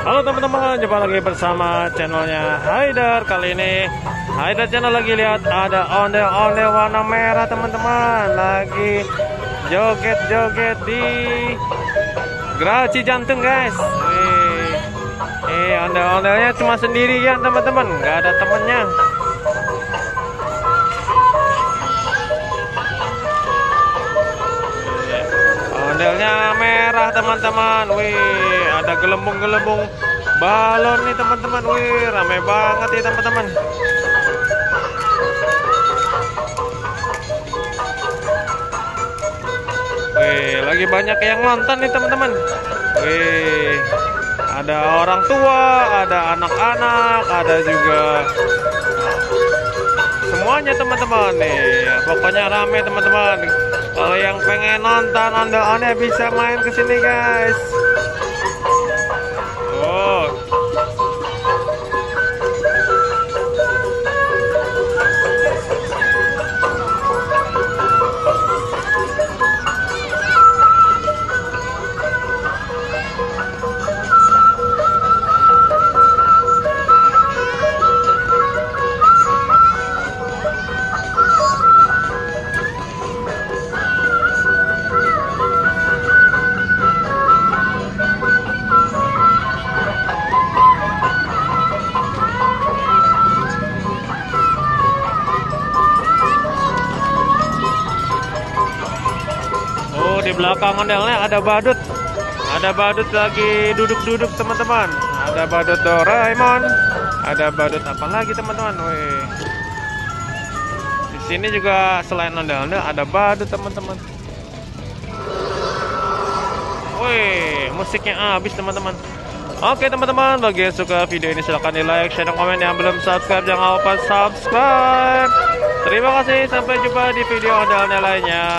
Halo teman-teman, jumpa lagi bersama channelnya Haidar. Kali ini Haidar channel lagi lihat ada ondel-ondel warna merah teman-teman, lagi joget-joget di Geraci Jantung guys. Ondel-ondelnya cuma sendirian teman-teman, nggak ada temennya. Ondelnya merah teman-teman. Wih, ada gelembung-gelembung balon nih teman-teman. Wih, rame banget nih teman-teman. Wih, lagi banyak yang nonton nih teman-teman. Wih, ada orang tua, ada anak-anak, ada juga semuanya teman-teman nih. Pokoknya rame teman-teman. Kalau yang pengen nonton ondel-ondel bisa main ke sini guys. Oh. Di belakang ondelnya ada badut. Ada badut lagi duduk-duduk teman-teman. Ada badut Doraemon. Ada badut apa lagi teman-teman? Wih. Di sini juga selain ondel-ondel ada badut teman-teman. Wih, musiknya habis teman-teman. Oke teman-teman, bagi yang suka video ini silahkan di like, share, dan komen. Yang belum subscribe jangan lupa subscribe. Terima kasih, sampai jumpa di video ondel-ondel lainnya.